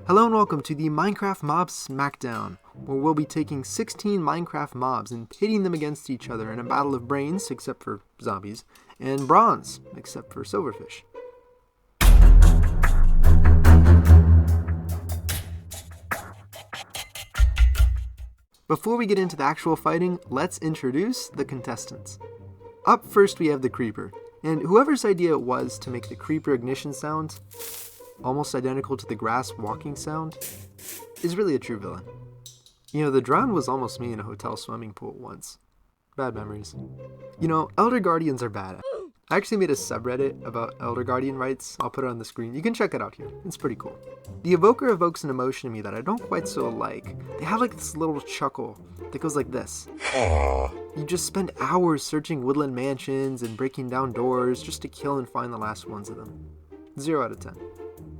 Hello and welcome to the Minecraft Mob Smackdown, where we'll be taking 16 Minecraft mobs and pitting them against each other in a battle of brains, except for zombies, and bronze, except for Silverfish. Before we get into the actual fighting, let's introduce the contestants. Up first we have the Creeper, and whoever's idea it was to make the Creeper ignition sound almost identical to the grass walking sound is really a true villain. You know, the drown was almost me in a hotel swimming pool once. Bad memories. You know, Elder Guardians are bad. I actually made a subreddit about Elder Guardian rights. I'll put it on the screen. You can check it out here. It's pretty cool. The Evoker evokes an emotion in me that I don't quite so like. They have like this little chuckle that goes like this. You just spend hours searching woodland mansions and breaking down doors just to kill and find the last ones of them. 0 out of 10.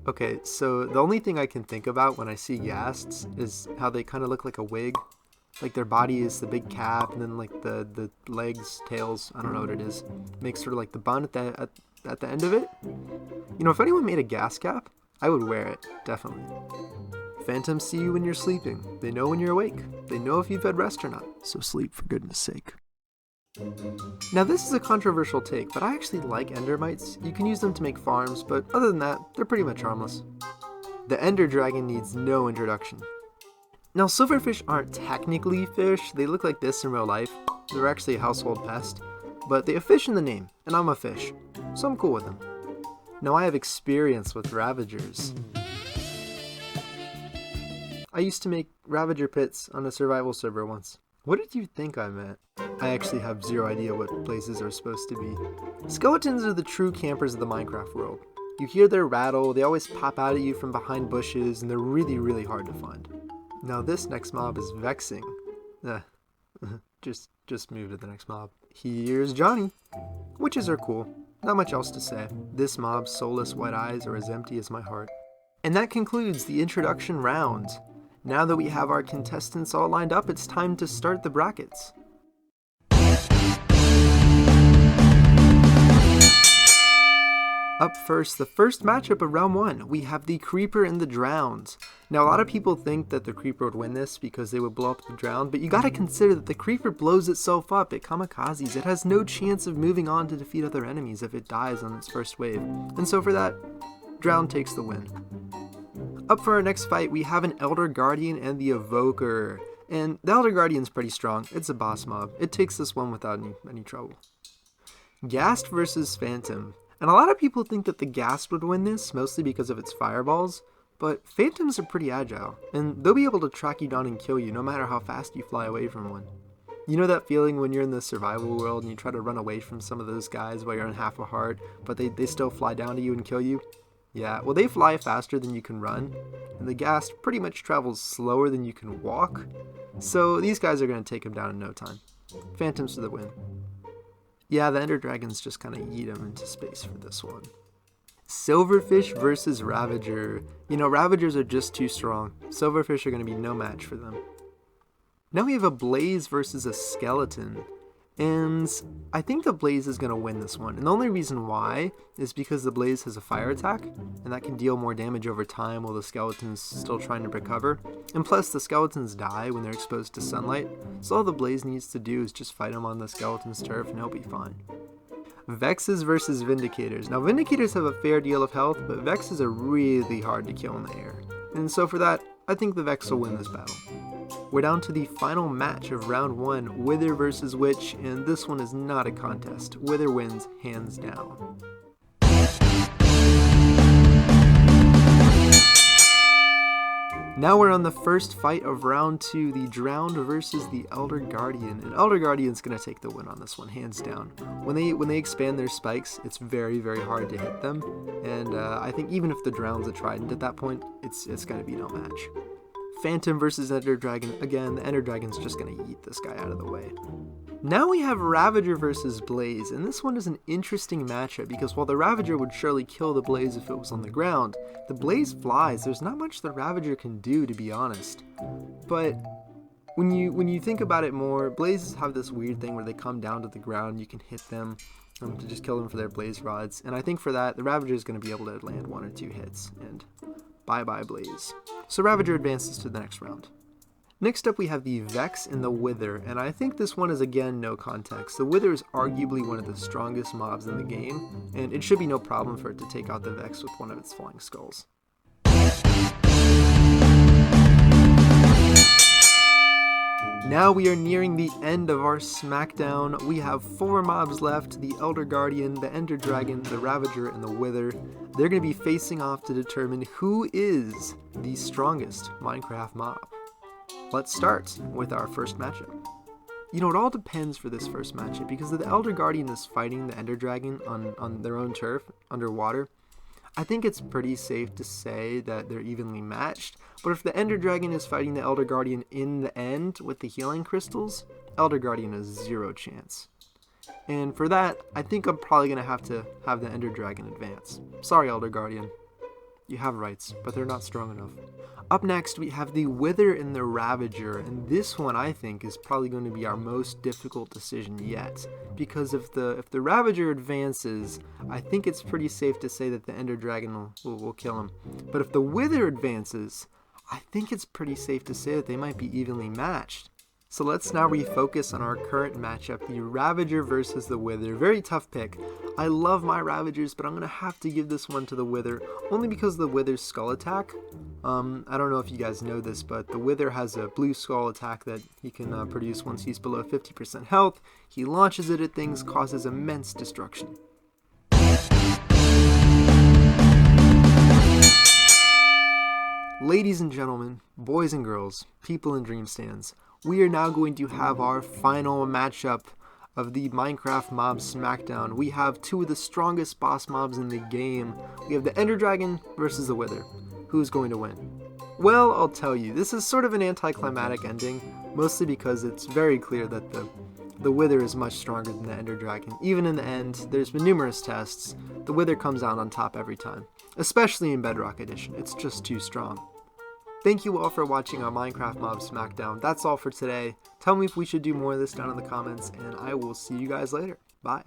Okay, so the only thing I can think about when I see Gasts is how they kind of look like a wig. Like their body is the big cap, and then like the legs, tails, I don't know what it is, makes sort of like the bun at the end of it. You know, if anyone made a gas cap, I would wear it, definitely. Phantoms see you when you're sleeping. They know when you're awake. They know if you've had rest or not, so sleep for goodness sake. Now this is a controversial take, but I actually like endermites. You can use them to make farms, but other than that, they're pretty much harmless. The ender dragon needs no introduction. Now silverfish aren't technically fish, they look like this in real life. They're actually a household pest, but they have fish in the name, and I'm a fish, so I'm cool with them. Now I have experience with Ravagers. I used to make Ravager pits on a survival server once. What did you think I meant? I actually have zero idea what places are supposed to be. Skeletons are the true campers of the Minecraft world. You hear their rattle, they always pop out at you from behind bushes, and they're really, really hard to find. Now this next mob is vexing. Just move to the next mob. Here's Johnny. Witches are cool. Not much else to say. This mob's soulless white eyes are as empty as my heart. And that concludes the introduction round. Now that we have our contestants all lined up, it's time to start the brackets. Up first, the first matchup of round 1, we have the Creeper and the Drowned. Now a lot of people think that the Creeper would win this because they would blow up the Drowned, but you gotta consider that the Creeper blows itself up, it kamikazes, it has no chance of moving on to defeat other enemies if it dies on its first wave. And so for that, Drowned takes the win. Up for our next fight, we have an Elder Guardian and the Evoker. And the Elder Guardian's pretty strong. It's a boss mob. It takes this one without any trouble. Gast versus Phantom. And a lot of people think that the Gast would win this, mostly because of its fireballs. But Phantoms are pretty agile, and they'll be able to track you down and kill you no matter how fast you fly away from one. You know that feeling when you're in the survival world and you try to run away from some of those guys while you're on half a heart, but they still fly down to you and kill you? Yeah, well they fly faster than you can run, and the Gast pretty much travels slower than you can walk, so these guys are going to take him down in no time. Phantoms for the win. Yeah, the Ender Dragons just kind of yeet him into space for this one. Silverfish versus Ravager. You know, Ravagers are just too strong. Silverfish are going to be no match for them. Now we have a Blaze versus a Skeleton. And I think the Blaze is going to win this one. And the only reason why is because the Blaze has a fire attack, and that can deal more damage over time while the Skeleton's still trying to recover. And plus, the Skeletons die when they're exposed to sunlight, so all the Blaze needs to do is just fight him on the Skeleton's turf and he'll be fine. Vexes versus Vindicators. Now, Vindicators have a fair deal of health, but Vexes are really hard to kill in the air. And so for that, I think the Vex will win this battle. We're down to the final match of round 1, Wither versus Witch, and this one is not a contest. Wither wins hands down. Now we're on the first fight of round 2, the Drowned versus the Elder Guardian, and Elder Guardian's gonna take the win on this one, hands down. When they expand their spikes, it's very hard to hit them, and I think even if the Drowned's a trident at that point, it's gonna be no match. Phantom versus Ender Dragon. Again, the Ender Dragon's just gonna yeet this guy out of the way. Now we have Ravager versus Blaze, and this one is an interesting matchup because while the Ravager would surely kill the Blaze if it was on the ground, the Blaze flies. There's not much the Ravager can do, to be honest. But when you think about it more, Blazes have this weird thing where they come down to the ground, you can hit them to just kill them for their blaze rods, and I think for that, the Ravager is going to be able to land 1 or 2 hits, and Bye-bye Blaze. So Ravager advances to the next round. Next up we have the Vex and the Wither, and I think this one is again no context. The Wither is arguably one of the strongest mobs in the game, and it should be no problem for it to take out the Vex with one of its flying skulls. Now we are nearing the end of our Smackdown. We have 4 mobs left: the Elder Guardian, the Ender Dragon, the Ravager, and the Wither. They're going to be facing off to determine who is the strongest Minecraft mob. Let's start with our first matchup. You know, it all depends for this first matchup, because if the Elder Guardian is fighting the Ender Dragon on their own turf, underwater, I think it's pretty safe to say that they're evenly matched. But if the Ender Dragon is fighting the Elder Guardian in the end with the healing crystals, Elder Guardian has 0 chance. And for that, I think I'm probably going to have the Ender Dragon advance. Sorry, Elder Guardian. You have rights, but they're not strong enough. Up next, we have the Wither and the Ravager, and this one I think is probably going to be our most difficult decision yet. Because if the Ravager advances, I think it's pretty safe to say that the Ender Dragon will kill him. But if the Wither advances, I think it's pretty safe to say that they might be evenly matched. So let's now refocus on our current matchup, the Ravager versus the Wither. Very tough pick. I love my Ravagers, but I'm going to have to give this one to the Wither, only because of the Wither's skull attack. I don't know if you guys know this, but the Wither has a blue skull attack that he can produce once he's below 50% health. He launches it at things, causes immense destruction. Ladies and gentlemen, boys and girls, people in dream stands, we are now going to have our final matchup of the Minecraft Mob Smackdown. We have 2 of the strongest boss mobs in the game. We have the Ender Dragon versus the Wither. Who's going to win? Well, I'll tell you, this is sort of an anticlimactic ending, mostly because it's very clear that the Wither is much stronger than the Ender Dragon. Even in the end, there's been numerous tests. The Wither comes out on top every time, especially in Bedrock Edition. It's just too strong. Thank you all for watching our Minecraft Mob Smackdown. That's all for today. Tell me if we should do more of this down in the comments, and I will see you guys later. Bye.